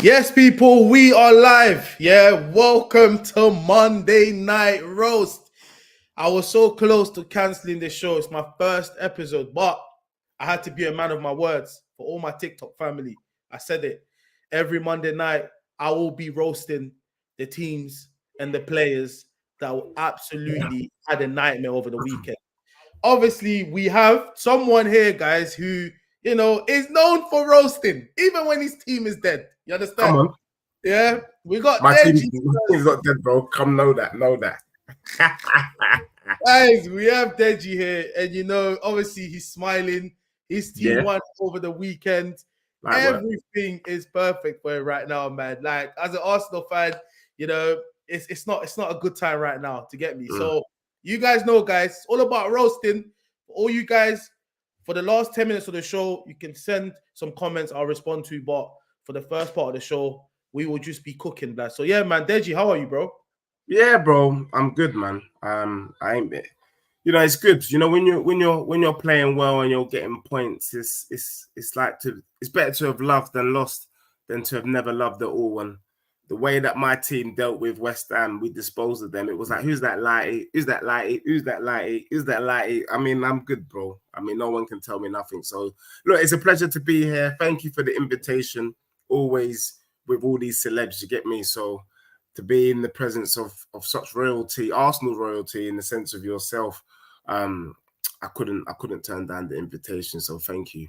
Yes, people, we are live. Yeah, welcome to Monday Night Roast. I was so close to canceling the show. It's my first episode, but I had to be a man of my words for all my TikTok family. I said it. Every Monday night, I will be roasting the teams and the players that absolutely had a nightmare over the weekend. Obviously, we have someone here, guys, who is known for roasting, even when his team is dead. You Come understand? on. Yeah, we got My Deji. team's not dead, bro. Come know that. Guys, we have Deji here, and obviously he's smiling. His team Yeah, won over the weekend. like what? Everything is perfect for him right now, man. Like as an Arsenal fan, it's not a good time right now to get me. So you guys know, guys, it's all about roasting. For all you guys, for the last 10 minutes of the show, you can send some comments. I'll respond to. But for the first part of the show, we will just be cooking, that. So yeah, man, Deji, how are you, bro? Yeah, bro. I'm good, man. I ain't. It's good. When you're playing well and you're getting points, it's better to have loved than lost than to have never loved at all. And the way that my team dealt with West Ham, we disposed of them. It was like, who's that lighty? Who's that lighty? Who's that lighty? Who's that lighty? I mean, I'm good, bro. I mean, no one can tell me nothing. So look, it's a pleasure to be here. Thank you for the invitation. Always with all these celebs, you get me. So to be in the presence of such royalty, Arsenal royalty, in the sense of yourself, I couldn't turn down the invitation. So thank you.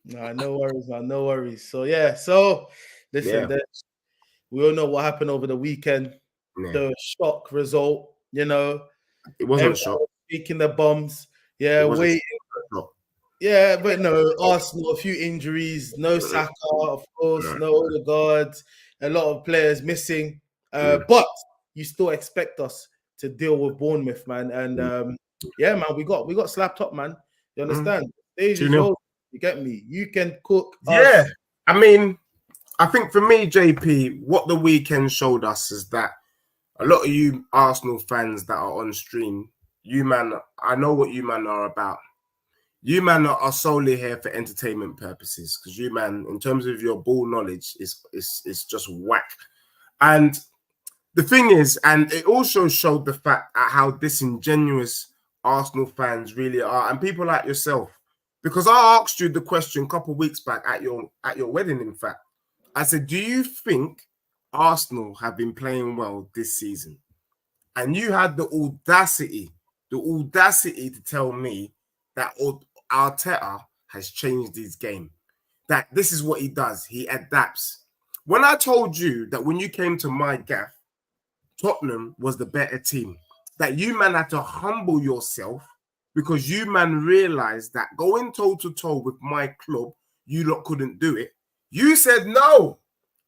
Nah, no worries, man. No worries. So yeah, listen, Yeah, we all know what happened over the weekend. yeah. The shock result, It wasn't a everyone shock. was shaking their bums. Yeah, It wasn't wait. a shock. Yeah, but no, Arsenal, a few injuries, no Saka, of course, No. no Odegaard, a lot of players missing. Mm. But you still expect us to deal with Bournemouth, man. And yeah, man, we got slapped up, man. You understand? Stage is 2-0. yours. You get me? You can cook us. Yeah. I mean, I think for me, JP, what the weekend showed us is that a lot of you Arsenal fans that are on stream, you man, I know what you man are about. You man are solely here for entertainment purposes because you man, in terms of your ball knowledge, is just whack. And the thing is, and it also showed the fact at how disingenuous Arsenal fans really are, and people like yourself. Because I asked you the question a couple of weeks back at your wedding. In fact, I said, "Do you think Arsenal have been playing well this season?" And you had the audacity to tell me that Arteta has changed his game. That this is what he does. He adapts. When I told you that when you came to my gaff, Tottenham was the better team, that you man had to humble yourself because you man realized that going toe to toe with my club, you lot couldn't do it. You said no.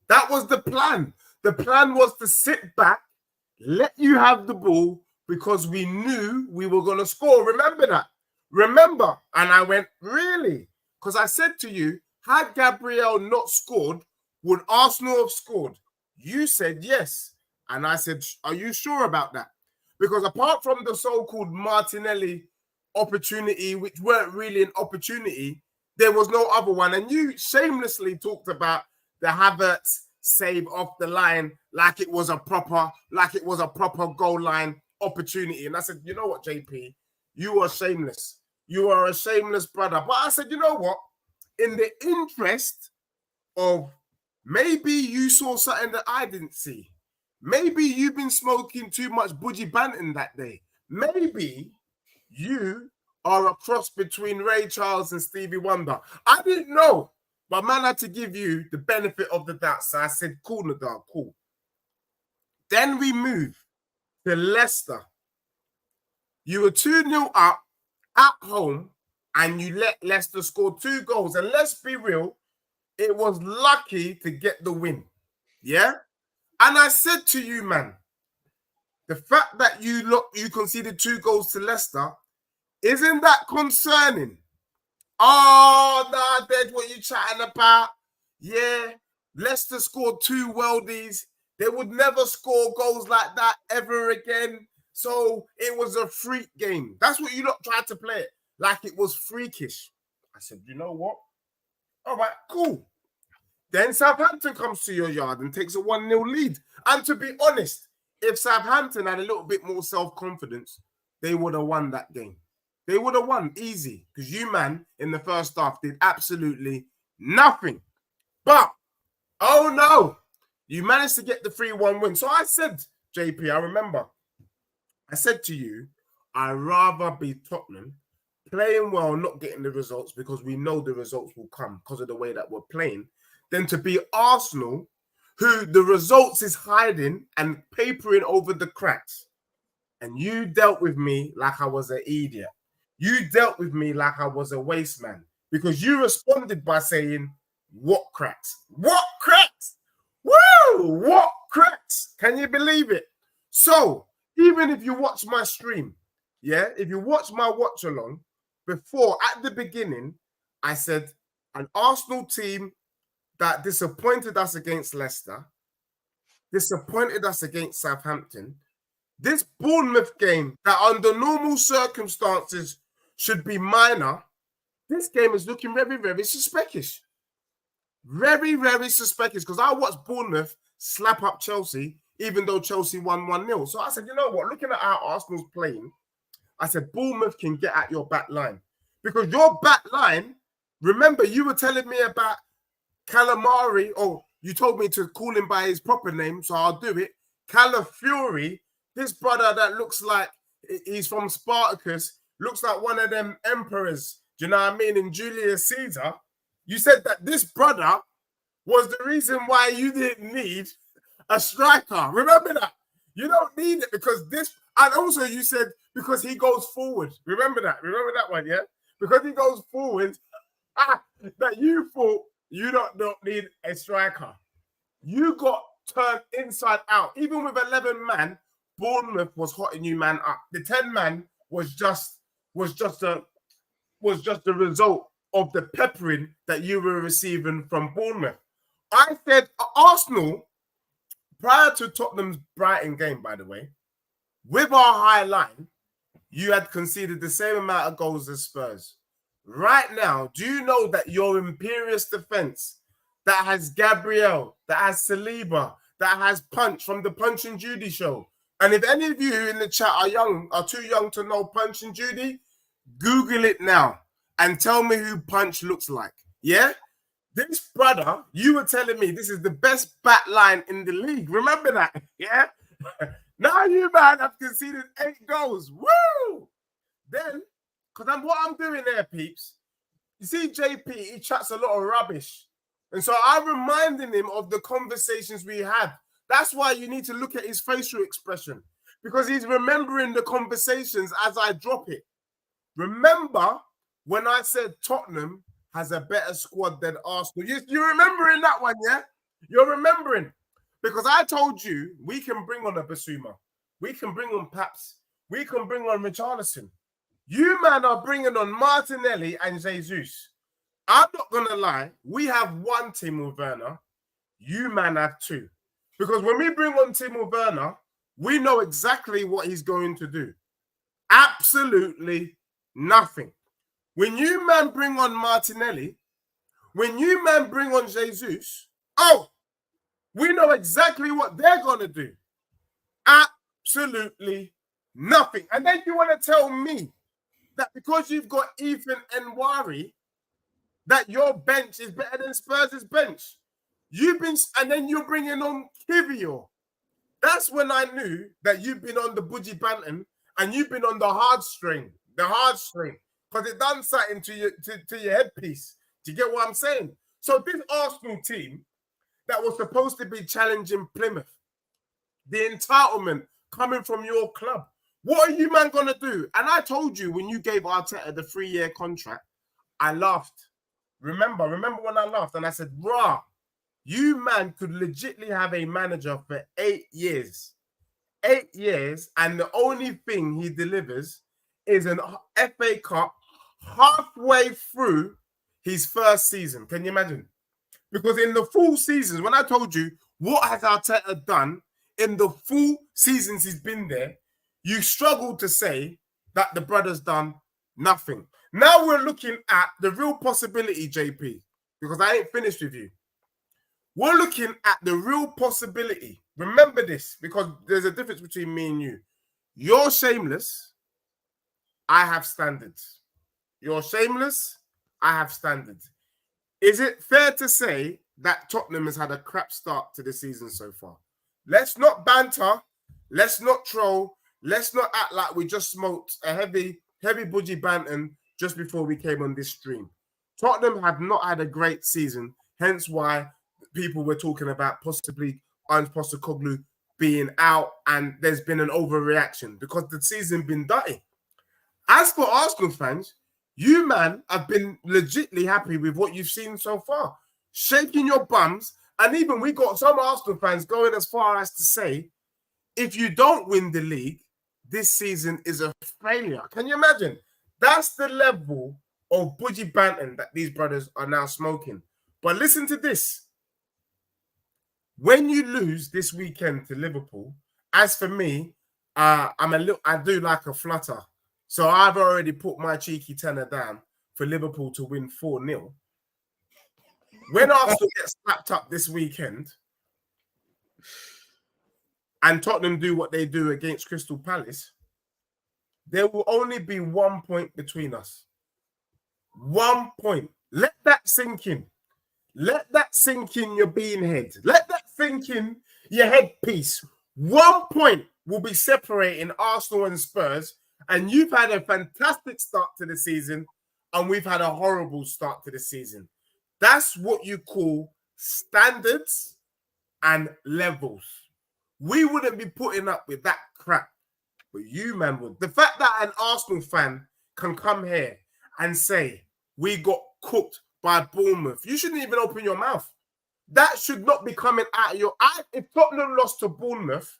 That was the plan. The plan was to sit back, let you have the ball because we knew we were going to score. Remember that? Remember? And I went, really? Because I said to you, had Gabriel not scored, would Arsenal have scored? You said yes. And I said, are you sure about that? Because apart from the so-called Martinelli opportunity, which weren't really an opportunity, there was no other one. And you shamelessly talked about the Havertz save off the line like it was a proper goal line opportunity. And I said, you know what, JP? You are shameless. You are a shameless brother. But I said, you know what? In the interest of maybe you saw something that I didn't see. Maybe you've been smoking too much Budgie Banton that day. Maybe you are a cross between Ray Charles and Stevie Wonder. I didn't know, but man had to give you the benefit of the doubt. So I said, cool, Nadal, cool. Then we move to Leicester. You were 2-0 up at home and you let Leicester score 2 goals. And let's be real, it was lucky to get the win. Yeah? And I said to you, man, the fact that you conceded 2 goals to Leicester, isn't that concerning? Oh, nah, that's what you chatting about. Yeah, Leicester scored 2 worldies. They would never score goals like that ever again. So it was a freak game. That's what you lot tried to play it, like it was freakish. I said, you know what? All right, cool. Then Southampton comes to your yard and takes a 1-0 lead. And to be honest, if Southampton had a little bit more self-confidence, they would have won that game. They would have won easy because you, man, in the first half did absolutely nothing. But, oh no, you managed to get the 3-1 win. So I said, JP, I remember, I said to you, I'd rather be Tottenham playing well, not getting the results because we know the results will come because of the way that we're playing, than to be Arsenal, who the results is hiding and papering over the cracks. And you dealt with me like I was an idiot. You dealt with me like I was a waste man because you responded by saying, what cracks? What cracks? Woo! What cracks? Can you believe it? So, even if you watch my stream, yeah, if you watch my watch along, before, at the beginning, I said an Arsenal team that disappointed us against Leicester, disappointed us against Southampton. This Bournemouth game that under normal circumstances should be minor, this game is looking very, very suspicious. Very, very suspicious because I watched Bournemouth slap up Chelsea, even though Chelsea won 1-0. So I said, you know what? Looking at how Arsenal's playing, I said, Bournemouth can get at your back line. Because your back line, remember, you were telling me about Calamari, or you told me to call him by his proper name, so I'll do it. Calafiori, this brother that looks like he's from Spartacus, looks like one of them emperors, do you know what I mean, in Julius Caesar. You said that this brother was the reason why you didn't need a striker. Remember that? You don't need it because this, and also you said because he goes forward. Remember that? Remember that one, yeah? Because he goes forward, that you thought you don't need a striker. You got turned inside out. Even with 11 man, Bournemouth was hotting you man up. The 10 man was just the result of the peppering that you were receiving from Bournemouth. I said Arsenal, prior to Tottenham's Brighton game, by the way, with our high line, you had conceded the same amount of goals as Spurs. Right now, do you know that your imperious defense that has Gabriel, that has Saliba, that has Punch from the Punch and Judy show, and if any of you in the chat are too young to know Punch and Judy, Google it now and tell me who Punch looks like. Yeah? This brother, you were telling me this is the best back line in the league. Remember that? Yeah? Now you, man, have conceded 8 goals. Woo! Then, because what I'm doing there, peeps, you see JP, he chats a lot of rubbish. And so I'm reminding him of the conversations we had. That's why you need to look at his facial expression, because he's remembering the conversations as I drop it. Remember when I said Tottenham has a better squad than Arsenal? You're remembering that one, yeah? You're remembering. Because I told you we can bring on a Basuma. We can bring on Paps. We can bring on Richarlison. You, man, are bringing on Martinelli and Jesus. I'm not going to lie. We have one Timo Werner. You, man, have 2. Because when we bring on Timo Werner, we know exactly what he's going to do. Absolutely nothing. When you, man, bring on Martinelli, when you, man, bring on Jesus, oh, we know exactly what they're going to do. Absolutely nothing. And then you want to tell me that because you've got Ethan Nwari, that your bench is better than Spurs' bench. And then you're bringing on Kivior. That's when I knew that you've been on the Budgie Banton and you've been on the hard string, because it done something to your headpiece. Do you get what I'm saying? So this Arsenal team that was supposed to be challenging Plymouth, the entitlement coming from your club, what are you, man, going to do? And I told you when you gave Arteta the 3-year contract, I laughed. Remember when I laughed and I said, rah, you, man, could legitimately have a manager for 8 years. 8 years, and the only thing he delivers is an FA Cup halfway through his first season. Can you imagine? Because in the full seasons, when I told you what has Arteta done in the full seasons he's been there, you struggled to say that the brother's done nothing. Now we're looking at the real possibility, JP, because I ain't finished with you. We're looking at the real possibility. Remember this, because there's a difference between me and you. You're shameless. I have standards. You're shameless. I have standards. Is it fair to say that Tottenham has had a crap start to the season so far? Let's not banter. Let's not troll. Let's not act like we just smoked a heavy budgie banter just before we came on this stream. Tottenham have not had a great season, hence why people were talking about possibly Ange Postecoglou being out, and there's been an overreaction because the season been dirty. As for Arsenal fans, you, man, have been legitimately happy with what you've seen so far. Shaking your bums. And even we got some Arsenal fans going as far as to say, if you don't win the league, this season is a failure. Can you imagine? That's the level of budgie banter that these brothers are now smoking. But listen to this. When you lose this weekend to Liverpool, as for me, I do like a flutter. So I've already put my cheeky tenner down for Liverpool to win 4-0. When Arsenal gets slapped up this weekend and Tottenham do what they do against Crystal Palace, there will only be 1 point between us. 1 point. Let that sink in. Let that sink in your bean head. Let that sink in your headpiece. 1 point will be separating Arsenal and Spurs. And you've had a fantastic start to the season, and we've had a horrible start to the season. That's what you call standards and levels. We wouldn't be putting up with that crap, but you, man, would. The fact that an Arsenal fan can come here and say, we got cooked by Bournemouth, you shouldn't even open your mouth. That should not be coming out of your eye. If Tottenham lost to Bournemouth,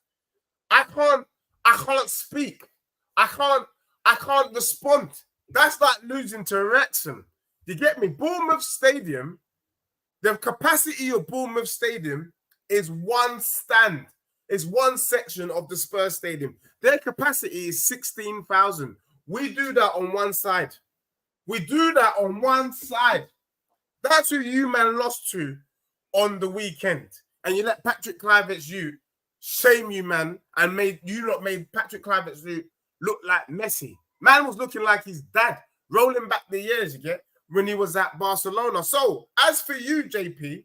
I can't speak. I can't respond. That's like losing to Wrexham. You get me? Bournemouth Stadium, the capacity of Bournemouth Stadium is one stand. It's one section of the Spurs Stadium. Their capacity is 16,000. We do that on one side. We do that on one side. That's who you, man, lost to on the weekend. And you let Patrick Kluivert shame you, man, and made Patrick Kluivert look like Messi. Man was looking like his dad, rolling back the years, you get, when he was at Barcelona. So, as for you, JP,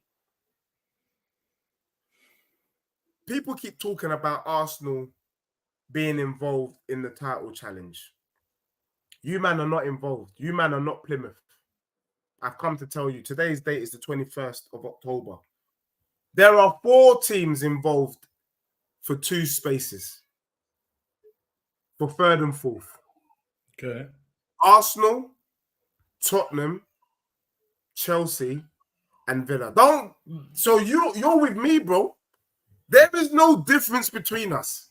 people keep talking about Arsenal being involved in the title challenge. You, man, are not involved. You, man, are not Plymouth. I've come to tell you, today's date is the 21st of October. There are 4 teams involved for 2 spaces. For 3rd and 4th. Okay. Arsenal, Tottenham, Chelsea, and Villa. So you're with me, bro. There is no difference between us.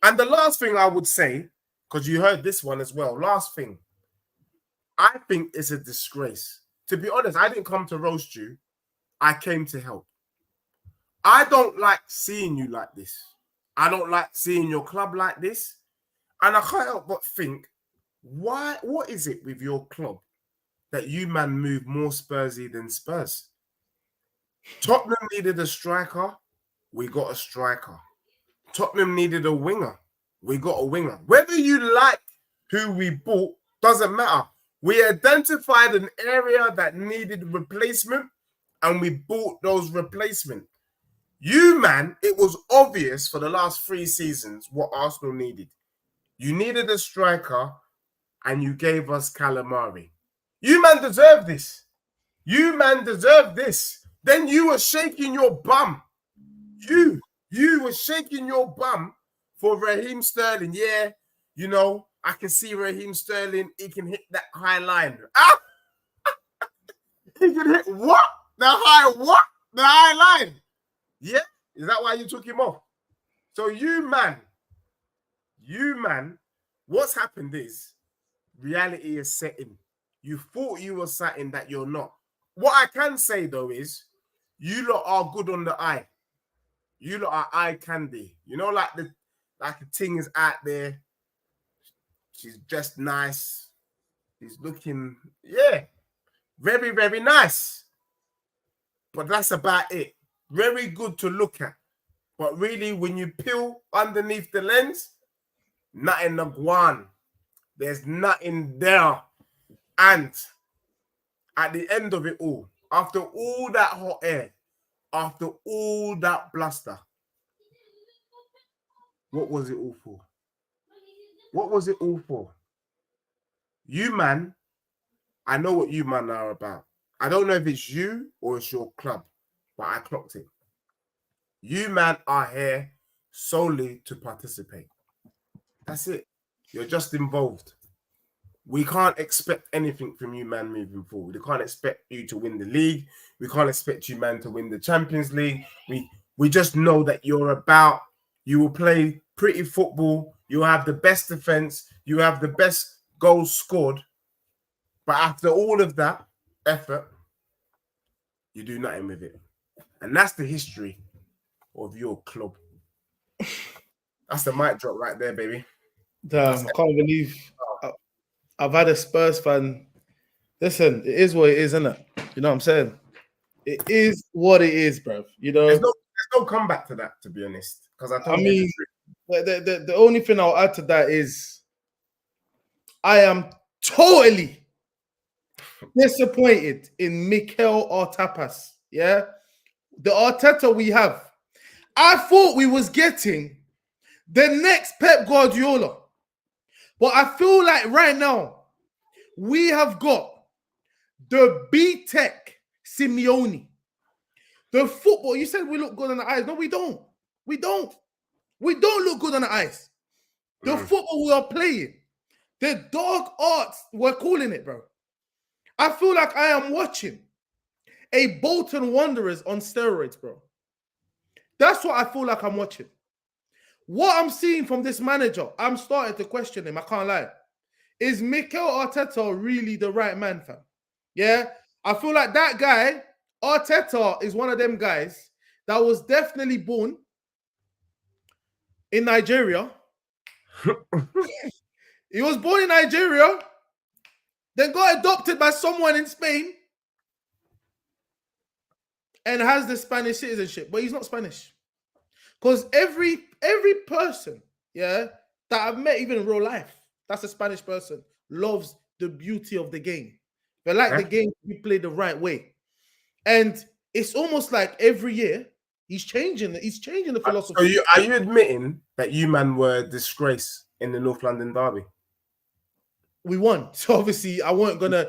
And the last thing I would say, because you heard this one as well, last thing, I think it's a disgrace. To be honest, I didn't come to roast you. I came to help. I don't like seeing you like this. I don't like seeing your club like this. And I can't help but think, what is it with your club that you, man, move more Spursy than Spurs? Tottenham needed a striker. We got a striker. Tottenham needed a winger. We got a winger. Whether you like who we bought doesn't matter. We identified an area that needed replacement and we bought those replacements. You, man, it was obvious for the last 3 seasons what Arsenal needed. You needed a striker and you gave us Calamari. You, man, deserve this. You, man, deserve this. Then you were shaking your bum. You were shaking your bum for Raheem Sterling. Yeah, you know, I can see Raheem Sterling. He can hit that high line. Ah! He can hit what? The high what? The high line. Yeah? Is that why you took him off? So you, man, what's happened is reality is setting. You thought you were something that you're not. What I can say, though, is you lot are good on the eye. You lot are eye candy. You know, like the thing is out there. She's dressed nice. She's looking, yeah, very, very nice. But that's about it. very good to look at. But really, when you peel underneath the lens, nothing to go on. There's nothing there. And at the end of it all, after all that hot air, after all that bluster, what was it all for? What was it all for? You, man, I know what you, man, are about. I don't know if it's you or it's your club, but I clocked it. You, man, are here solely to participate. That's it. You're just involved. We can't expect anything from you, man, moving forward. We can't expect you to win the league. We can't expect you, man, to win the Champions League. We just know that you're about, you will play pretty football. You have the best defense. You have the best goals scored. But after all of that effort, you do nothing with it. And that's the history of your club. That's the mic drop right there, baby. Damn, I can't believe I've had a Spurs fan. Listen, it is what it is, isn't it? You know what I'm saying? It is what it is, bro. You know, there's no comeback to that, to be honest. Because I mean, the only thing I'll add to that is I am totally disappointed in Mikel Artapas. Yeah, the Arteta we have. I thought we was getting the next Pep Guardiola, but I feel like right now we have got the B-Tech Simeone. The football, you said we look good on the eyes. No, we don't. We don't. We don't look good on the eyes. The football we are playing, the dark arts, we're calling it, bro. I feel like I am watching a Bolton Wanderers on steroids, bro. That's what I feel like I'm watching. What I'm seeing from this manager, I'm starting to question him. I can't lie. Is Mikel Arteta really the right man, fam? Yeah? I feel like that guy, Arteta, is one of them guys that was definitely born in Nigeria. He was born in Nigeria, then got adopted by someone in Spain, and has the Spanish citizenship, but he's not Spanish. Because every person, yeah, that I've met, even in real life, that's a Spanish person, loves the beauty of the game. They like the game to be played the right way. And it's almost like every year he's changing the philosophy. So are you admitting that you, man, were a disgrace in the North London derby? We won. So obviously I weren't gonna.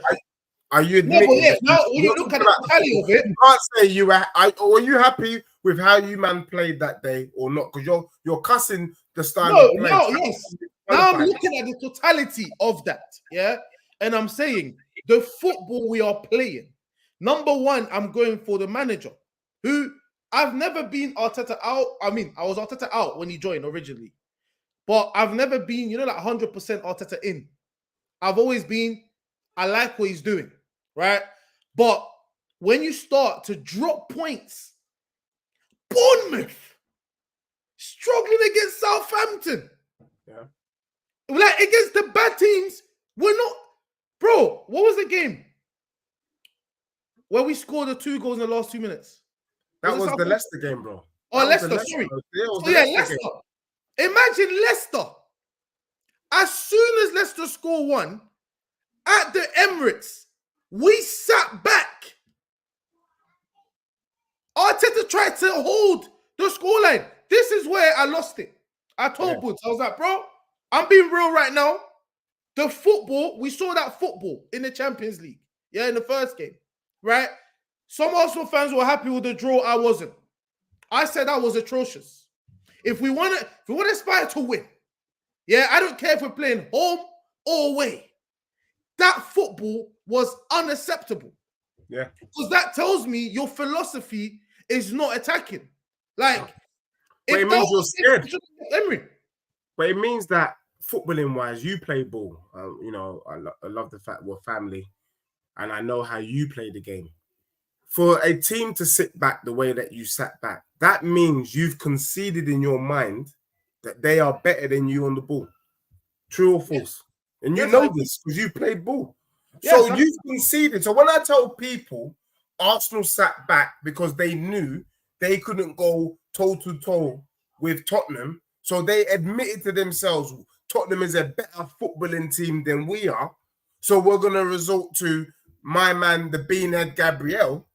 Are you admitting? Yeah, now when you look at the tally of it, you can't say you were. Were you happy with how you, man, played that day or not? Because you're cussing the style of play. Yes. Now I'm looking at the totality of that, yeah, and I'm saying the football we are playing. Number one, I'm going for the manager, who I've never been Arteta out. I mean, I was Arteta out when he joined originally, but I've never been, like 100% Arteta in. I've always been, I like what he's doing, right? But when you start to drop points, Bournemouth struggling against Southampton, like against the bad teams, we're not, bro. What was the game where we scored the 2 goals in the last 2 minutes? That was the Leicester game, bro. Oh, Leicester, sorry. Leicester. Imagine Leicester. As soon as Leicester score 1 at the Emirates, we sat back. Arteta tried to hold the scoreline. This is where I lost it. I told Boots, I was like, bro, I'm being real right now. The football, we saw that football in the Champions League. Yeah, in the first game, right? Some Arsenal fans were happy with the draw. I wasn't. I said that was atrocious. If we want to aspire to win, yeah, I don't care if we're playing home or away. That football was unacceptable. Yeah. Because that tells me your philosophy is not attacking. Like, but it means you're scared. Emery. But it means that footballing wise, you play ball. I love the fact we're family, and I know how you play the game. For a team to sit back the way that you sat back, that means you've conceded in your mind that they are better than you on the ball. True or false? Yeah. And you know this because you played ball. So you've conceded. So when I tell people Arsenal sat back because they knew they couldn't go toe to toe with Tottenham. So they admitted to themselves Tottenham is a better footballing team than we are. So we're going to resort to my man, the Beanhead Gabriel,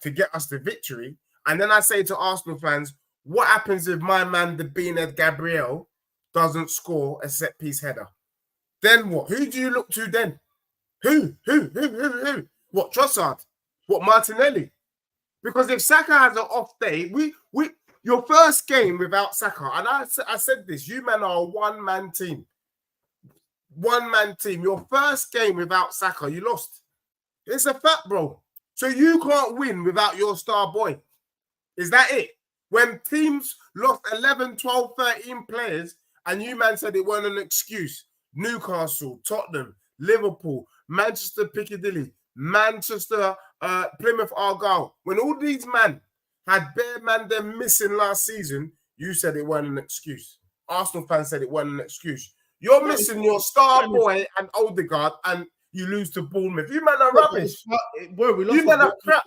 to get us the victory. And then I say to Arsenal fans, what happens if my man, the Beanhead Gabriel, doesn't score a set piece header? Then what? Who do you look to then? Who? What, Trossard? What, Martinelli? Because if Saka has an off day, your first game without Saka, and I said this, you men are a one-man team. One-man team. Your first game without Saka, you lost. It's a fact, bro. So you can't win without your star boy. Is that it? When teams lost 11, 12, 13 players, and you man said it weren't an excuse. Newcastle, Tottenham, Liverpool, Manchester Piccadilly, Manchester, Plymouth Argyle. When all these men had bare man them missing last season, you said it weren't an excuse. Arsenal fans said it weren't an excuse. You're missing your star boy and Odegaard, and you lose to Bournemouth. You man are rubbish. Bro, we lost you man are crap.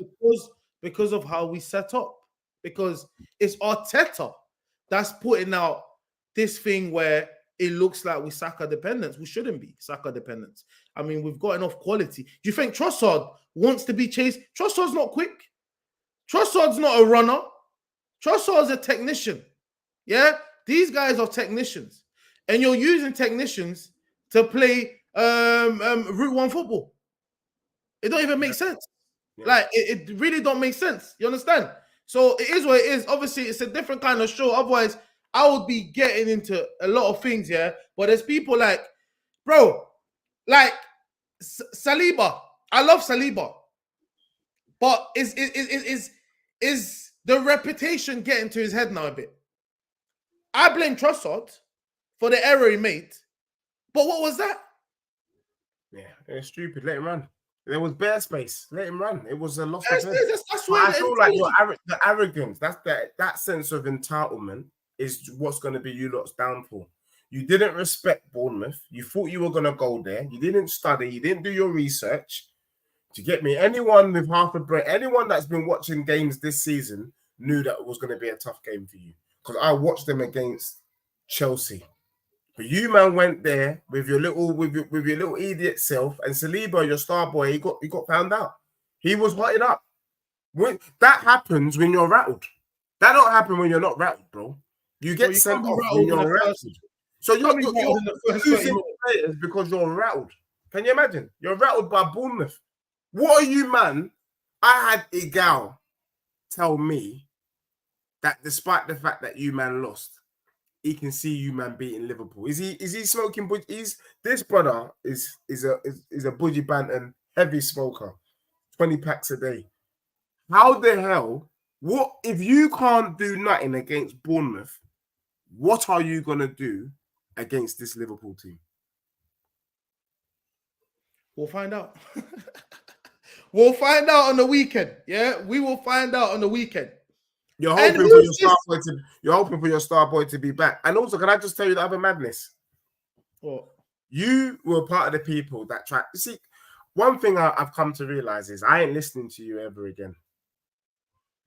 Because of how we set up. Because it's Arteta that's putting out this thing where it looks like we're Saka dependents. We shouldn't be Saka dependents. I mean, we've got enough quality. Do you think Trossard wants to be chased? Trossard's not quick. Trossard's not a runner. Trossard's a technician. Yeah? These guys are technicians. And you're using technicians to play Route 1 football. It don't even make sense. Yeah. Like, it really don't make sense. You understand? So it is what it is. Obviously, it's a different kind of show. Otherwise, I would be getting into a lot of things, yeah? But there's people like, bro, like Saliba. I love Saliba. But is the reputation getting to his head now a bit? I blame Trossard for the error he made. But what was that? Yeah, it's stupid. Let him run. There was bare space. Let him run. It was a loss of him. That's why I feel like the arrogance, that sense of entitlement is what's going to be you lot's downfall. You didn't respect Bournemouth. You thought you were going to go there. You didn't study. You didn't do your research. To get me, anyone with half a brain, anyone that's been watching games this season knew that it was going to be a tough game for you. Because I watched them against Chelsea. But you man went there with your little idiot self, and Saliba, your star boy, he got found out. He was hotted up. That happens when you're rattled. That don't happen when you're not rattled, bro. You get sent off when you're rattled. So you're losing players because you're rattled. Can you imagine? You're rattled by Bournemouth. What are you, man? I had Igal tell me that despite the fact that you man lost, he can see you man beating Liverpool. Is he smoking? This brother is a budgie banter heavy smoker, 20 packs a day. How the hell? What if you can't do nothing against Bournemouth? What are you gonna do against this Liverpool team? We'll find out. We'll find out on the weekend. Yeah, we will find out on the weekend. You're hoping for your star boy to be back. And also, can I just tell you the other madness? What? You were part of the people that tried. You see, one thing I've come to realize is I ain't listening to you ever again.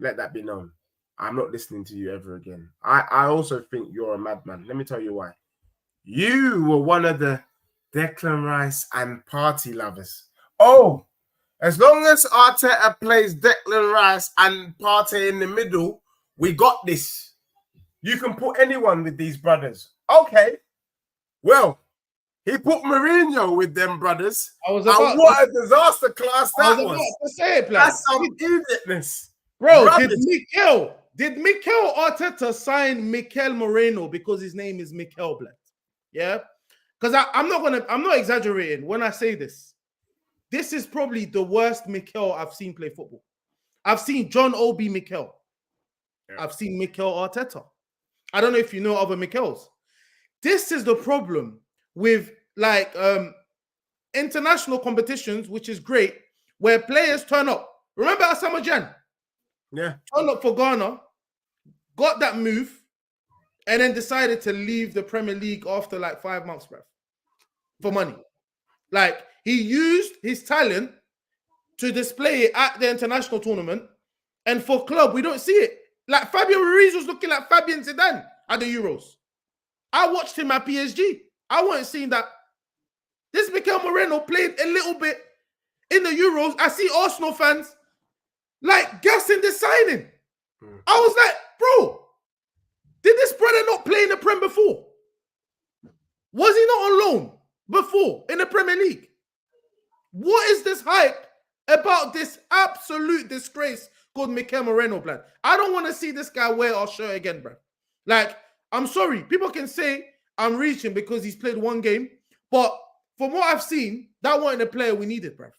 Let that be known. I'm not listening to you ever again. I also think you're a madman. Let me tell you why. You were one of the Declan Rice and party lovers. Oh, as long as Arteta plays Declan Rice and Partey in the middle, we got this. You can put anyone with these brothers. Okay. Well, he put Mourinho with them brothers. What a disaster class that was. That's some idiotness. Bro, did Mikel Arteta sign Mikel Moreno because his name is Mikel Black? Yeah? Because I'm not exaggerating when I say this. This is probably the worst Mikel I've seen play football. I've seen John Obi Mikel. Yeah. I've seen Mikel Arteta. I don't know if you know other Mikels. This is the problem with like international competitions, which is great, where players turn up. Remember Asamoah Gyan? Yeah. Turned up for Ghana, got that move, and then decided to leave the Premier League after like 5 months, bruv, for money. Like, he used his talent to display it at the international tournament, and for club, we don't see it. Like Fabian Ruiz was looking like Fabian Zidane at the Euros. I watched him at PSG. I wasn't seeing that. This Mikel Moreno played a little bit in the Euros. I see Arsenal fans like gassing this signing. I was like, bro, did this brother not play in the Prem before? Was he not on loan before in the Premier League? What is this hype about this absolute disgrace called Mikel Moreno, blood? I don't want to see this guy wear our shirt again, bro. Like, I'm sorry. People can say I'm reaching because he's played one game, but from what I've seen, that wasn't the player we needed, bro.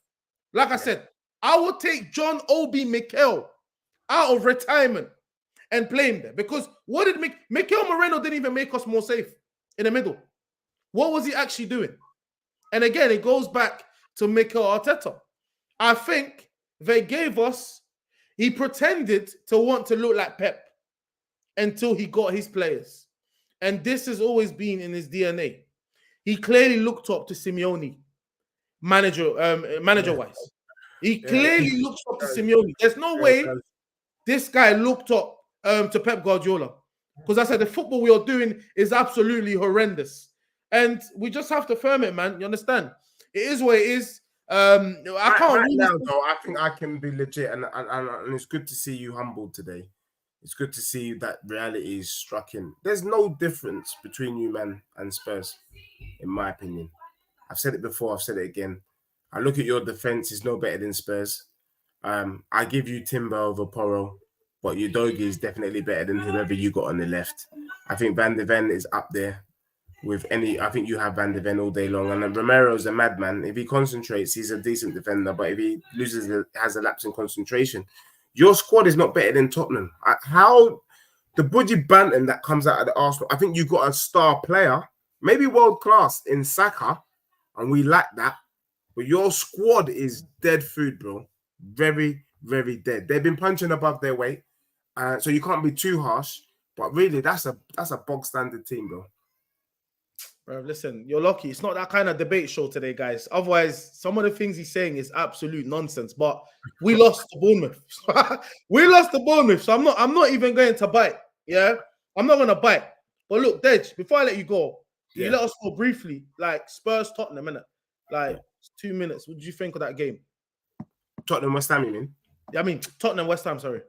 Like I said, I would take John Obi Mikel out of retirement and play him there, because what did Mikel Moreno didn't even make us more safe in the middle. What was he actually doing? And again, it goes back to Mikel Arteta. I think they gave us, he pretended to want to look like Pep until he got his players. And this has always been in his DNA. He clearly looked up to Simeone, manager-wise. He clearly looks up to Simeone. There's no way this guy looked up to Pep Guardiola. Because I said the football we are doing is absolutely horrendous. And we just have to firm it, man. You understand? It is what it is. I can't right now, though. I think I can be legit, and it's good to see you humbled today. It's good to see that reality is struck in. There's no difference between you, man, and Spurs, in my opinion. I've said it before. I've said it again. I look at your defense; it's no better than Spurs. I give you Timber over Porro, but Udogie is definitely better than whoever you got on the left. I think Van de Ven is up there with any. I think you have Van de Ven all day long, and Romero's a madman. If he concentrates, he's a decent defender, but if he has a lapse in concentration, your squad is not better than Tottenham. How the budgie banter that comes out of the Arsenal, I think you got a star player, maybe world class in Saka, and we lack that. But your squad is dead food, bro. Very, very dead. They've been punching above their weight, so you can't be too harsh. But really, that's a bog standard team, bro. Bro, listen, you're lucky. It's not that kind of debate show today, guys. Otherwise, some of the things he's saying is absolute nonsense. But we lost to Bournemouth. We lost to Bournemouth, so I'm not even going to bite. Yeah, I'm not gonna bite. But look, Dej, before I let you go, you let us know briefly, like Spurs Tottenham, innit? Like 2 minutes. What did you think of that game? Tottenham West Ham, you mean? I mean Tottenham West Ham. Sorry.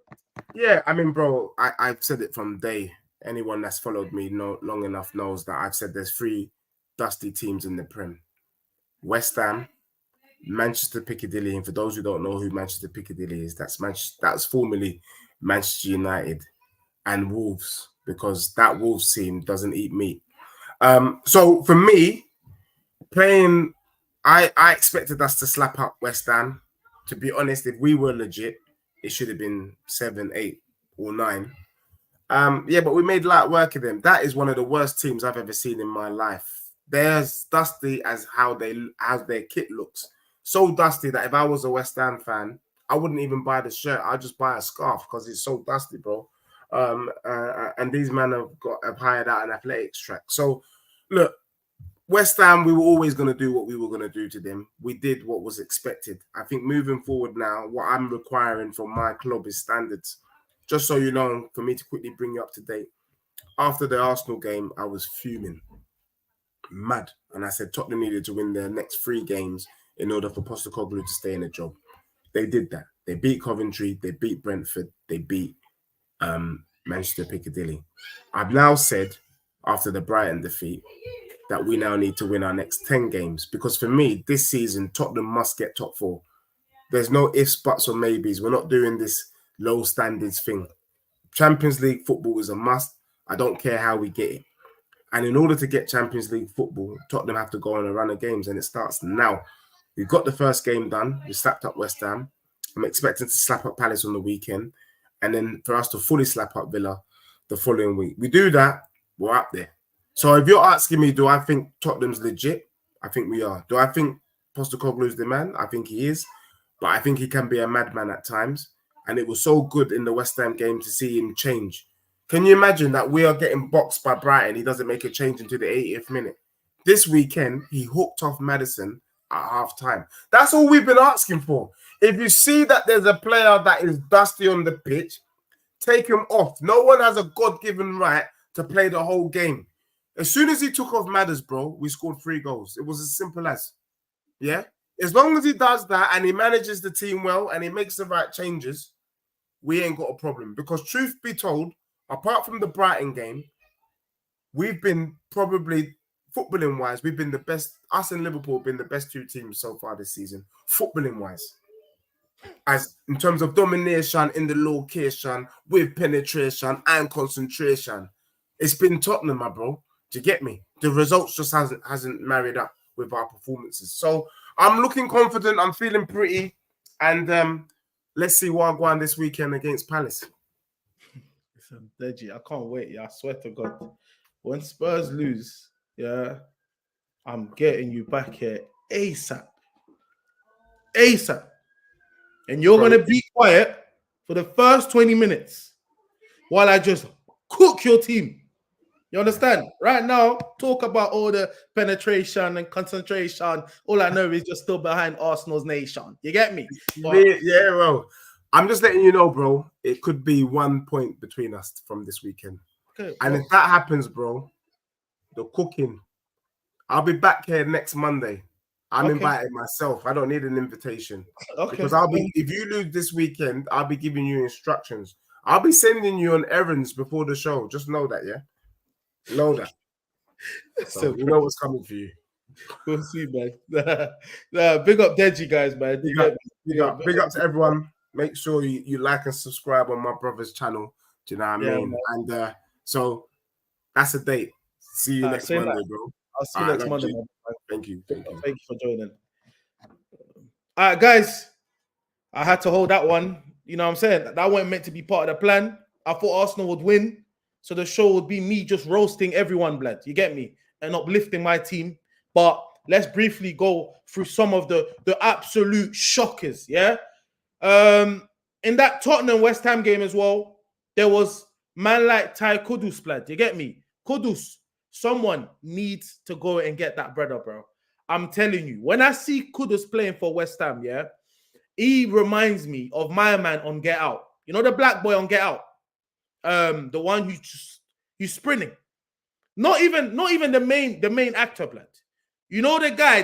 Yeah, I mean, bro, I've said it from day. Anyone that's followed me long enough knows that I've said there's 3 dusty teams in the Prem. West Ham, Manchester Piccadilly, and for those who don't know who Manchester Piccadilly is, that's formerly Manchester United, and Wolves, because that Wolves team doesn't eat meat. So for me, playing, I expected us to slap up West Ham. To be honest, if we were legit, it should have been 7, 8, or 9. Yeah, but we made light work of them. That is one of the worst teams I've ever seen in my life. They're as dusty as how their kit looks. So dusty that if I was a West Ham fan, I wouldn't even buy the shirt. I'd just buy a scarf because it's so dusty, bro. And these men have hired out an athletics track. So, look, West Ham, we were always going to do what we were going to do to them. We did what was expected. I think moving forward now, what I'm requiring from my club is standards. Just so you know, for me to quickly bring you up to date, after the Arsenal game, I was fuming, mad. And I said Tottenham needed to win their next 3 games in order for Postecoglou to stay in the job. They did that. They beat Coventry, they beat Brentford, they beat Manchester Piccadilly. I've now said, after the Brighton defeat, that we now need to win our next 10 games. Because for me, this season, Tottenham must get top 4. There's no ifs, buts, or maybes. We're not doing this low standards thing. Champions League football is a must. I don't care how we get it. And in order to get Champions League football, Tottenham have to go on a run of games, and it starts now. We've got the first game done. We slapped up West Ham. I'm expecting to slap up Palace on the weekend, and then for us to fully slap up Villa the following week. We do that, we're up there. So if you're asking me, do I think Tottenham's legit? I think we are. Do I think Postecoglou's the man? I think he is. But I think he can be a madman at times. And it was so good in the West Ham game to see him change. Can you imagine that we are getting boxed by Brighton? He doesn't make a change until the 80th minute. This weekend, he hooked off Maddison at half time. That's all we've been asking for. If you see that there's a player that is dusty on the pitch, Take him off. No one has a God-given right to play the whole game. As soon as he took off Madders, bro, we scored 3 goals. It was as simple as, yeah? As long as he does that and he manages the team well and he makes the right changes, we ain't got a problem. Because truth be told, apart from the Brighton game, we've been probably, footballing-wise, we've been the best. Us and Liverpool have been the best 2 teams so far this season, footballing-wise. As in terms of domination in the location, with penetration and concentration. It's been Tottenham, my bro. Do you get me? The results just hasn't married up with our performances. So I'm looking confident. I'm feeling pretty. And let's see what I go on this weekend against Palace. Listen, Deji, I can't wait. Yeah, I swear to God. When Spurs lose, yeah, I'm getting you back here ASAP. ASAP. And you're going to be quiet for the first 20 minutes while I just cook your team. You understand? Right now, talk about all the penetration and concentration. All I know is you're still behind Arsenal's nation. You get me? Yeah, bro. I'm just letting you know, bro. It could be 1 point between us from this weekend. Okay, and if that happens, bro, the cooking. I'll be back here next Monday. I'm invited myself. I don't need an invitation. Because if you lose this weekend, I'll be giving you instructions. I'll be sending you on errands before the show. Just know that, yeah? Know that. So you know what's coming for you. We'll see, man. Big up Deji, guys, man. Big up to everyone. Make sure you like and subscribe on my brother's channel. Do you know what I mean? Man. And so that's a date. See you next Monday, bro. I'll see you next Monday, man. Thank you. Thank you for joining. All right, guys. I had to hold that one. You know what I'm saying? That wasn't meant to be part of the plan. I thought Arsenal would win. So the show would be me just roasting everyone, blood. You get me? And uplifting my team. But let's briefly go through some of the absolute shockers, yeah? In that Tottenham West Ham game as well, there was man like Ty Kudus, blood. You get me? Kudus, someone needs to go and get that brother, bro. I'm telling you, when I see Kudus playing for West Ham, yeah, he reminds me of my man on Get Out. You know the black boy on Get Out? The one who's sprinting. Not even the main actor, blood. You know the guy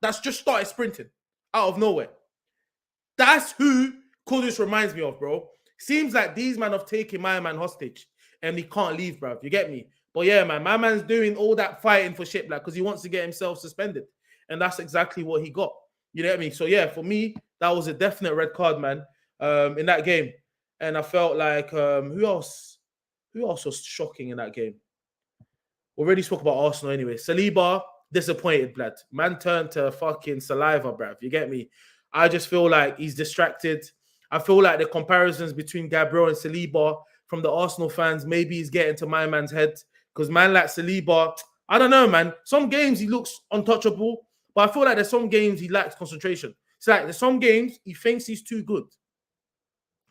that's just started sprinting out of nowhere. That's who Kudus reminds me of, bro. Seems like these men have taken my man hostage and he can't leave, bro. You get me? But yeah, man, my man's doing all that fighting for shit, like, because he wants to get himself suspended. And that's exactly what he got. You know what I mean? So yeah, for me, that was a definite red card, man, in that game. And I felt like, who else was shocking in that game? We already spoke about Arsenal anyway. Saliba, disappointed, blood. Man turned to fucking saliva, bruv. You get me? I just feel like he's distracted. I feel like the comparisons between Gabriel and Saliba from the Arsenal fans, maybe he's getting to my man's head. Because man like Saliba, I don't know, man. Some games he looks untouchable, but I feel like there's some games he lacks concentration. It's like there's some games he thinks he's too good.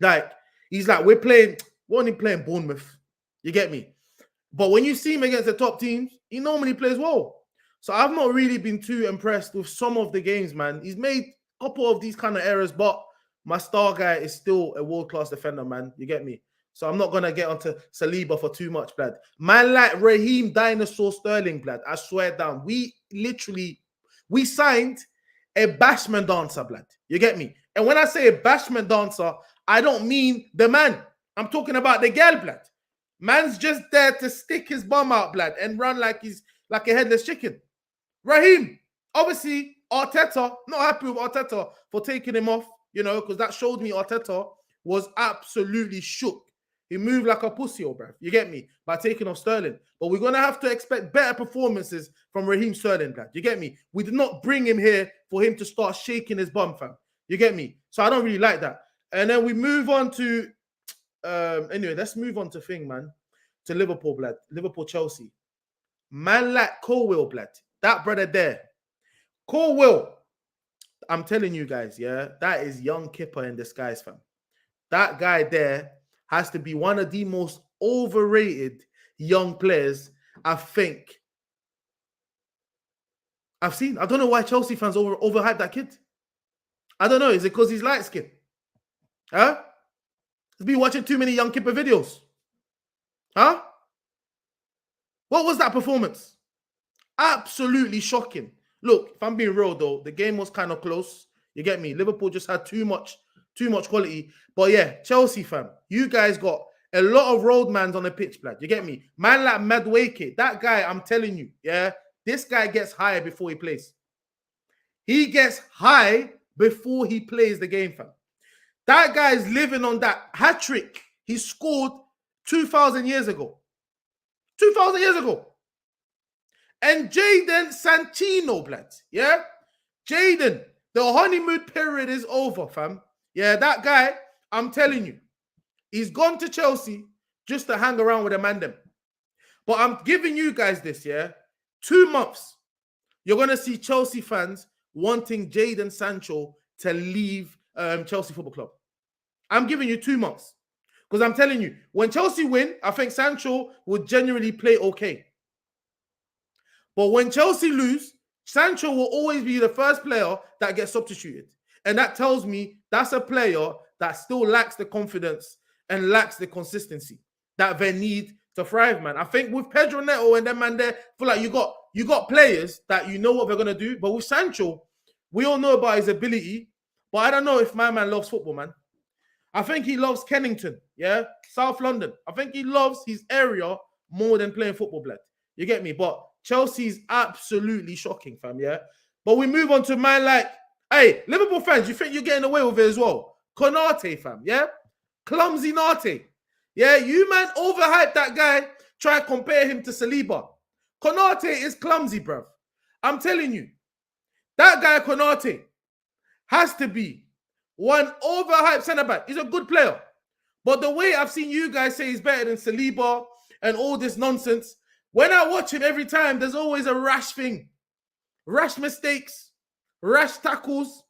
Like, he's like, we're only playing Bournemouth. You get me? But when you see him against the top teams, he normally plays well. So I've not really been too impressed with some of the games, man. He's made a couple of these kind of errors, but my star guy is still a world-class defender, man. You get me? So I'm not going to get onto Saliba for too much, blood. Man like Raheem Dinosaur Sterling, blood. I swear down. We signed a bashment dancer, blood. You get me? And when I say a bashment dancer, I don't mean the man. I'm talking about the girl, blood. Man's just there to stick his bum out, blood, and run like he's like a headless chicken. Raheem, obviously, Arteta, not happy with Arteta for taking him off, you know, because that showed me Arteta was absolutely shook. He moved like a pussy, bruv. You get me? By taking off Sterling. But we're going to have to expect better performances from Raheem Sterling, blood. You get me? We did not bring him here for him to start shaking his bum, fam. You get me? So I don't really like that. And then we move on to anyway, let's move on to to Liverpool, blood. Liverpool, Chelsea. Man like Colwill, blood. That brother there. Colwill. I'm telling you guys, yeah, that is young Kipper in disguise, fam. That guy there has to be one of the most overrated young players I think I've seen. I don't know why Chelsea fans overhype that kid. I don't know. Is it because he's light skinned? Huh? Be watching too many Young Kipper videos. Huh? What was that performance? Absolutely shocking. Look, if I'm being real though, the game was kind of close. You get me? Liverpool just had too much quality. But yeah, Chelsea fam, you guys got a lot of roadmans on the pitch, blood. You get me? Man like Madueke, that guy, I'm telling you, yeah, this guy gets high before he plays. He gets high before he plays the game, fam. That guy is living on that hat trick he scored 2,000 years ago. 2,000 years ago. And Jadon Sanchino, blood. Yeah? Jadon, the honeymoon period is over, fam. Yeah, that guy, I'm telling you, he's gone to Chelsea just to hang around with a man them. But I'm giving you guys this, yeah? 2 months. You're going to see Chelsea fans wanting Jadon Sancho to leave Chelsea Football Club. I'm giving you 2 months. Because I'm telling you, when Chelsea win, I think Sancho will genuinely play okay. But when Chelsea lose, Sancho will always be the first player that gets substituted. And that tells me that's a player that still lacks the confidence and lacks the consistency that they need to thrive, man. I think with Pedro Neto and them man there, I feel like you got players that you know what they're going to do. But with Sancho, we all know about his ability. But I don't know if my man loves football, man. I think he loves Kennington, yeah? South London. I think he loves his area more than playing football, blood. You get me? But Chelsea's absolutely shocking, fam, yeah? But we move on to man like, hey, Liverpool fans, you think you're getting away with it as well? Konate, fam, yeah? Clumsy Nate. Yeah, you man overhyped that guy, try to compare him to Saliba. Konate is clumsy, bruv. I'm telling you, that guy Konate has to be one overhyped centre-back. He's a good player. But the way I've seen you guys say he's better than Saliba and all this nonsense, when I watch him every time, there's always a rash thing. Rash mistakes, rash tackles.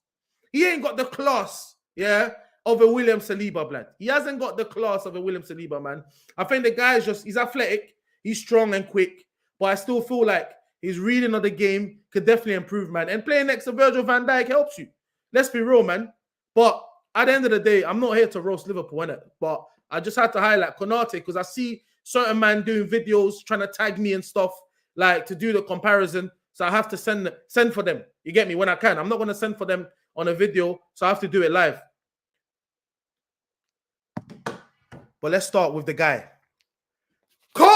He ain't got the class, yeah, of a William Saliba, blood. He hasn't got the class of a William Saliba, man. I think the guy is he's athletic, he's strong and quick, but I still feel like his reading of the game could definitely improve, man. And playing next to Virgil van Dijk helps you. Let's be real, man. But at the end of the day, I'm not here to roast Liverpool, innit? But I just had to highlight Konate because I see certain man doing videos trying to tag me and stuff, like to do the comparison. So I have to send for them. You get me? When I can. I'm not going to send for them on a video, so I have to do it live. But let's start with the guy. Cole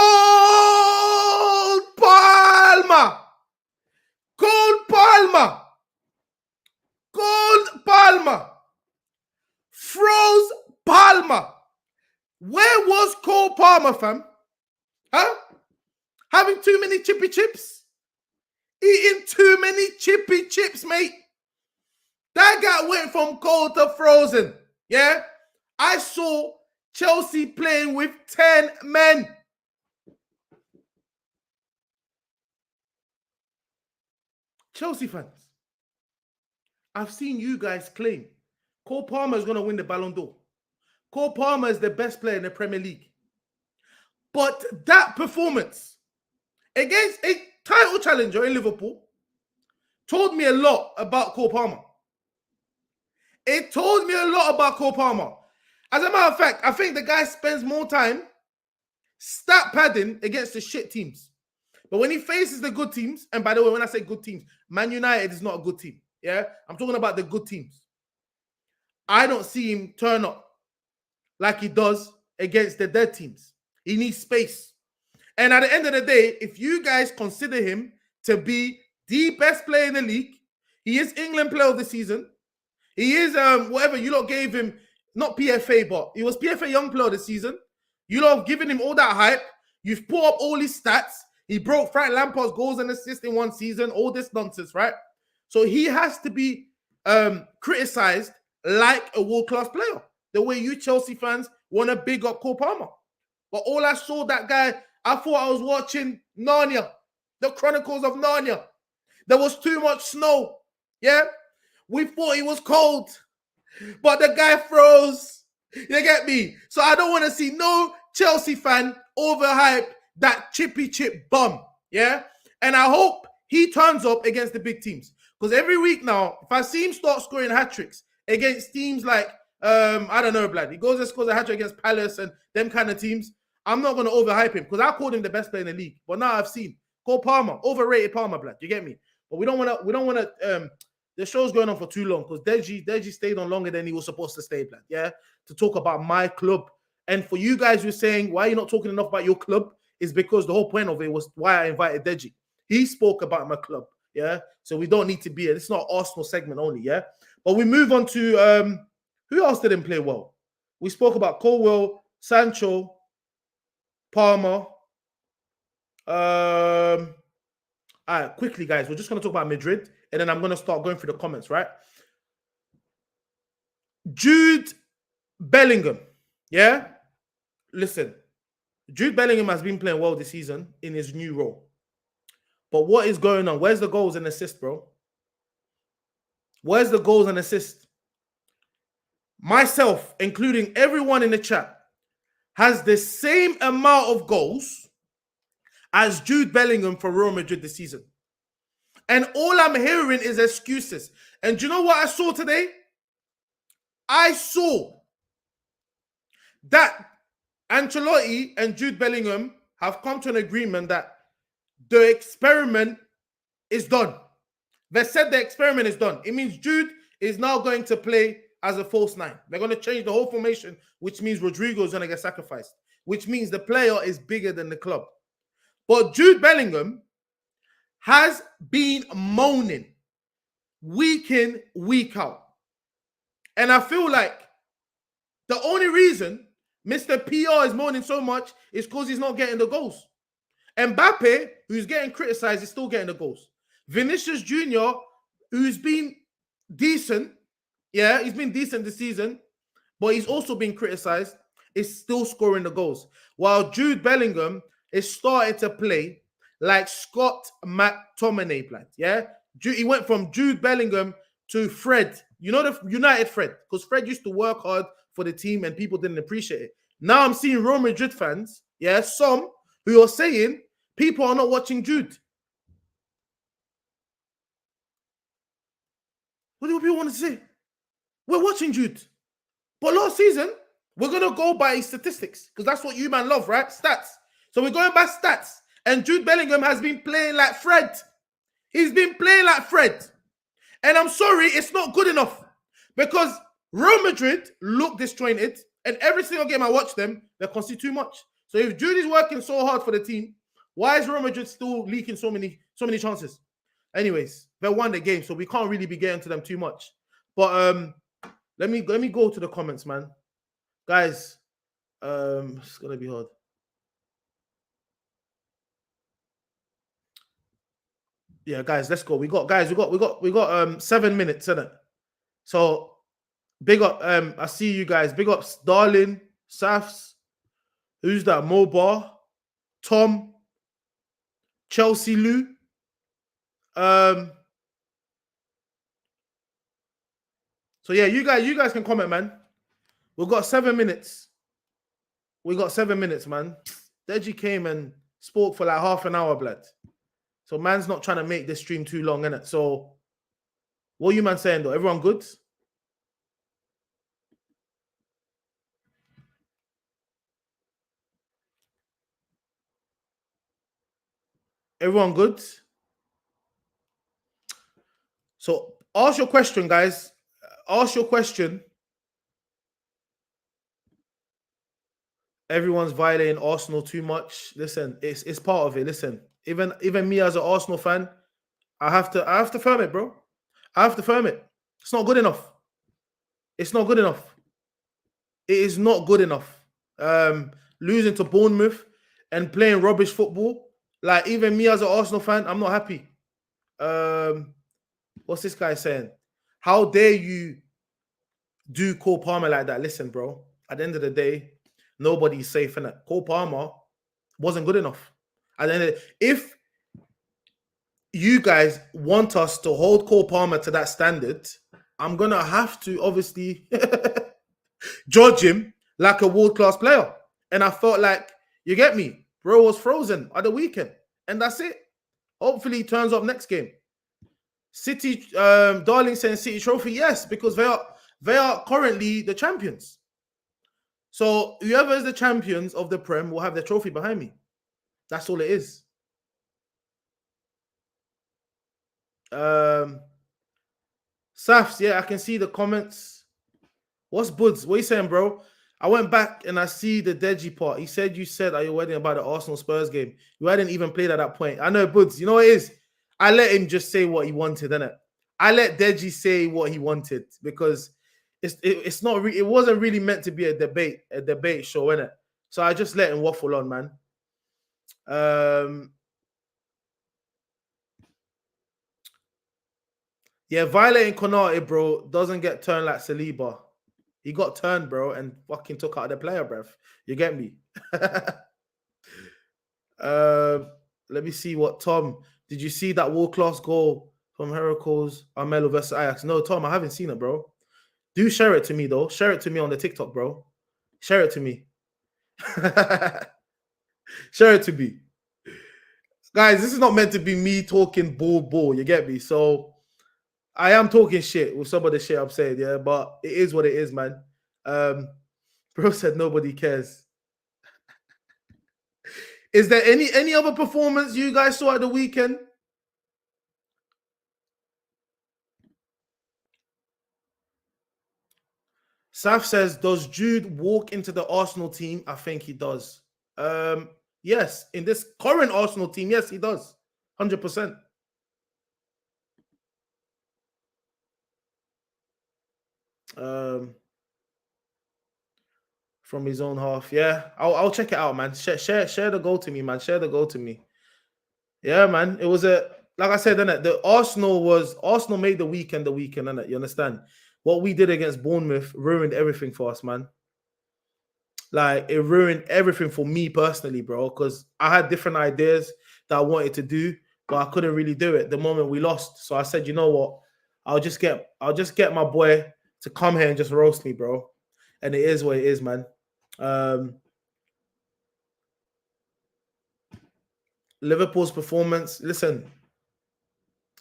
Palmer! Cole Palmer! Cole Palmer! Froze Palmer! Where was Cole Palmer, fam? Huh? Having too many chippy chips? Eating too many chippy chips, mate. That guy went from cold to frozen. Yeah? I saw Chelsea playing with 10 men. Chelsea fans, I've seen you guys claim Cole Palmer is going to win the Ballon d'Or. Cole Palmer is the best player in the Premier League. But that performance against a title challenger in Liverpool told me a lot about Cole Palmer. It told me a lot about Cole Palmer. As a matter of fact, I think the guy spends more time stat padding against the shit teams. But when he faces the good teams, and by the way, when I say good teams, Man United is not a good team. Yeah, I'm talking about the good teams. I don't see him turn up like he does against the dead teams. He needs space. And at the end of the day, if you guys consider him to be the best player in the league, he is England player of the season. He is whatever you lot gave him, not PFA, but he was PFA Young Player of the season. You lot have given him all that hype. You've put up all his stats. He broke Frank Lampard's goals and assists in one season. All this nonsense, right? So he has to be criticized like a world-class player. The way you Chelsea fans want to big up Cole Palmer. But all I saw that guy, I thought I was watching Narnia, the Chronicles of Narnia. There was too much snow. Yeah? We thought he was cold. But the guy froze. You get me? So I don't want to see no Chelsea fan overhype that chippy chip bum. Yeah? And I hope he turns up against the big teams. Because every week now, if I see him start scoring hat-tricks against teams like I don't know, blood. He goes and scores a hat trick against Palace and them kind of teams. I'm not gonna overhype him because I called him the best player in the league. But now I've seen Cole Palmer, overrated Palmer, blood. You get me? But we don't want to. The show's going on for too long because Deji stayed on longer than he was supposed to stay, blood. Yeah, to talk about my club. And for you guys who are saying why you're not talking enough about your club is because the whole point of it was why I invited Deji. He spoke about my club. Yeah, so we don't need to be. It's not Arsenal segment only. Yeah, but we move on to who else didn't play well? We spoke about Colwell, Sancho, Palmer. All right, quickly, guys. We're just going to talk about Madrid, and then I'm going to start going through the comments, right? Jude Bellingham. Yeah? Listen, Jude Bellingham has been playing well this season in his new role. But what is going on? Where's the goals and assists, bro? Where's the goals and assists? Myself, including everyone in the chat, has the same amount of goals as Jude Bellingham for Real Madrid this season. And all I'm hearing is excuses. And do you know what I saw today? I saw that Ancelotti and Jude Bellingham have come to an agreement that the experiment is done. They said the experiment is done. It means Jude is now going to play as a false nine. They're going to change the whole formation, which means Rodrigo is going to get sacrificed, which means the player is bigger than the club. But Jude Bellingham has been moaning week in, week out. And I feel like the only reason Mr. PR is moaning so much is because he's not getting the goals. Mbappe, who's getting criticized, is still getting the goals. Vinicius Jr., who's been decent, yeah, he's been decent this season, but he's also been criticized, is still scoring the goals. While Jude Bellingham is starting to play like Scott McTominay played, yeah? He went from Jude Bellingham to Fred. You know the United Fred, because Fred used to work hard for the team and people didn't appreciate it. Now I'm seeing Real Madrid fans, yeah, some who are saying people are not watching Jude. What do people want to say? We're watching Jude. But last season, we're going to go by statistics because that's what you man love, right? Stats. So we're going by stats. And Jude Bellingham has been playing like Fred. He's been playing like Fred. And I'm sorry, it's not good enough because Real Madrid look disjointed and every single game I watch them, they concede too much. So if Jude is working so hard for the team, why is Real Madrid still leaking so many chances? Anyways, they won the game, so we can't really be getting to them too much. But let me go to the comments, man. Guys, it's gonna be hard. Yeah, guys, let's go. We got 7 minutes, isn't it? So big up. I see you guys. Big ups, Darling, Safs. Who's that? Mobar, Tom, Chelsea Lou. So yeah, you guys can comment, man. We've got 7 minutes. We got 7 minutes, man. Deji came and spoke for like half an hour, blood. So man's not trying to make this stream too long, innit? So what are you man saying though? Everyone good? Everyone good? So ask your question, guys. Ask your question. Everyone's violating Arsenal too much. Listen, it's part of it. Listen, even me as an Arsenal fan, I have to firm it, bro. I have to firm it. It's not good enough. It's not good enough. It is not good enough. Losing to Bournemouth and playing rubbish football. Like even me as an Arsenal fan, I'm not happy. What's this guy saying? How dare you do Cole Palmer like that? Listen, bro. At the end of the day, nobody's safe in it. Cole Palmer wasn't good enough. At the end of the day, if you guys want us to hold Cole Palmer to that standard, I'm gonna have to obviously judge him like a world-class player. And I felt like, you get me, bro was frozen at the weekend. And that's it. Hopefully he turns up next game. City, Darling saying City trophy, yes, because They are currently the champions. So whoever is the champions of the Prem will have their trophy behind me. That's all it is. Safs, yeah, I can see the comments. What's Buds? What are you saying, bro? I went back and I see the Deji part. He said you said at your wedding about the Arsenal Spurs game. You hadn't even played at that point. I know, Buds. You know what it is? I let him just say what he wanted, innit? I let Deji say what he wanted because it's not it wasn't really meant to be a debate show, innit? So I just let him waffle on, man. Yeah, violating Konate, bro, doesn't get turned like Saliba. He got turned, bro, and fucking took out the player, bruv. You get me? Let me see what Tom. Did you see that world-class goal from Heracles Armelo versus Ajax? No, Tom, I haven't seen it, bro. Do share it to me, though. Share it to me on the TikTok, bro. Share it to me. Share it to me. Guys, this is not meant to be me talking ball. You get me? So I am talking shit with some of the shit I'm saying, yeah, but it is what it is, man. Bro said nobody cares. Is there any other performance you guys saw at the weekend? Saf says, does Jude walk into the Arsenal team? I think he does. Yes, in this current Arsenal team, yes, he does. 100%. From his own half. Yeah, I'll check it out, man. Share the goal to me, man. Share the goal to me. Yeah, man. It was like I said, innit? Arsenal made the weekend, innit? You understand? What we did against Bournemouth ruined everything for us, man. Like it ruined everything for me personally, bro. Because I had different ideas that I wanted to do, but I couldn't really do it the moment we lost. So I said, you know what? I'll just get my boy to come here and just roast me, bro. And it is what it is, man. Liverpool's performance. Listen,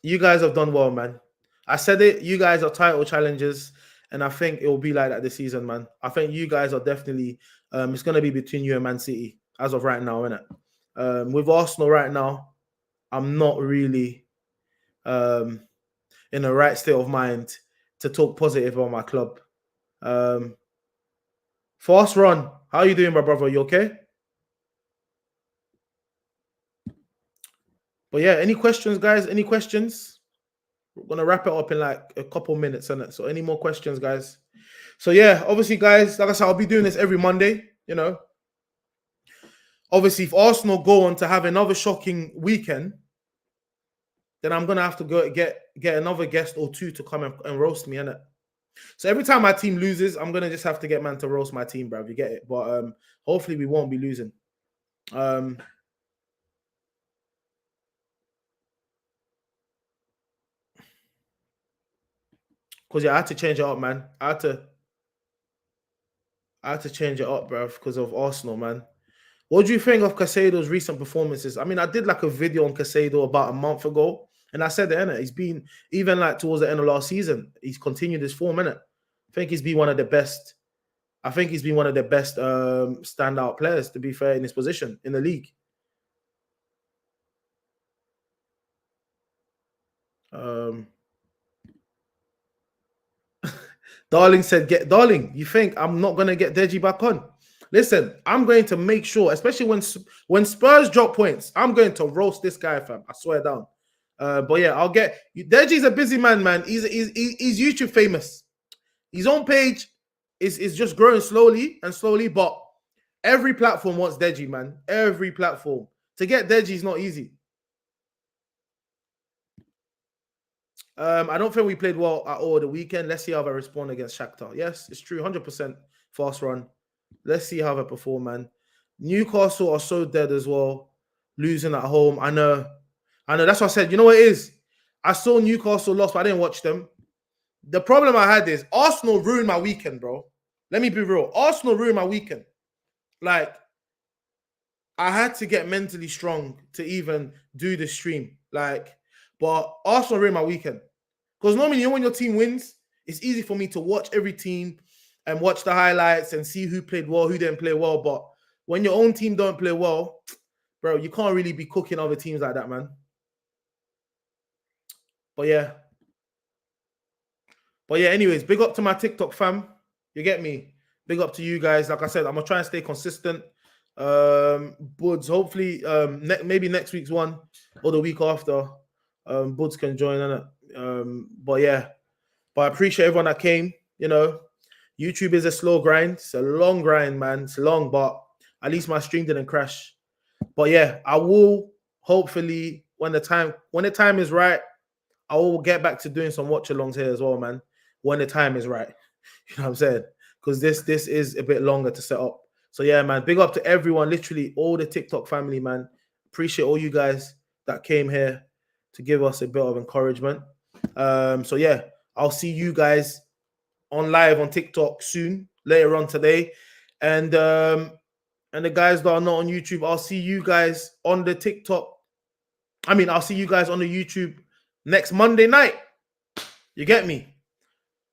you guys have done well, man. I said it. You guys are title challengers, and I think it will be like that this season, man. I think you guys are definitely. It's going to be between you and Man City as of right now, isn't it? With Arsenal right now, I'm not really in the right state of mind to talk positive on my club. Fast run. How are you doing, my brother? You okay? But yeah, any questions, guys? Any questions? We're gonna wrap it up in like a couple minutes, innit? So any more questions, guys? So yeah, obviously, guys, like I said, I'll be doing this every Monday. You know, obviously, if Arsenal go on to have another shocking weekend, then I'm gonna have to go get another guest or two to come and roast me, innit? So every time my team loses, I'm gonna just have to get man to roast my team, bro. You get it? But hopefully we won't be losing. Because yeah, I had to change it up, man. I had to change it up, bro, because of Arsenal, man. What do you think of Casado's recent performances? I mean, I did like a video on Casado about a month ago, and I said that, innit? He's been, even like towards the end of last season, he's continued his form, innit? I think he's been one of the best. I think he's been one of the best standout players, to be fair, in his position in the league. Darling said, Darling, you think I'm not going to get Deji back on? Listen, I'm going to make sure, especially when Spurs drop points, I'm going to roast this guy, fam. I swear down. But yeah, I'll get Deji's a busy man, man. He's YouTube famous. His own page is just growing slowly, but every platform wants Deji, man. Every platform. To get Deji is not easy. I don't think we played well at all the weekend. Let's see how they respond against Shakhtar. Yes, it's true. 100% fast run. Let's see how they perform, man. Newcastle are so dead as well. Losing at home. I know. That's what I said. You know what it is? I saw Newcastle lost, but I didn't watch them. The problem I had is Arsenal ruined my weekend, bro. Let me be real. Arsenal ruined my weekend. Like, I had to get mentally strong to even do the stream. Like, but Arsenal ruined my weekend. Because normally, when your team wins, It's easy for me to watch every team and watch the highlights and see who played well, who didn't play well. But when your own team don't play well, bro, you can't really be cooking other teams like that, man. But yeah. Anyways, big up to my TikTok fam. You get me? Big up to you guys. Like I said, I'm gonna try and stay consistent. Buds, hopefully, maybe next week's one or the week after, Buds can join on it. But I appreciate everyone that came. You know, YouTube is a slow grind. It's a long grind, man. It's long, but at least my stream didn't crash. But yeah, I will hopefully when the time is right, I will get back to doing some watch-alongs here as well, man. When the time is right. You know what I'm saying? Because this is a bit longer to set up. So yeah, man. Big up to everyone, literally all the TikTok family, man. Appreciate all you guys that came here to give us a bit of encouragement. So yeah, I'll see you guys on live on TikTok soon, later on today. And the guys that are not on YouTube, I'll see you guys on the TikTok. I'll see you guys on the YouTube next Monday night. You get me?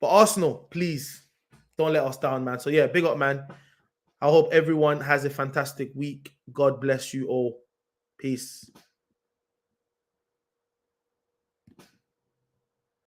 But Arsenal, please don't let us down, man. So yeah, big up, man. I hope everyone has a fantastic week. God bless you all. Peace.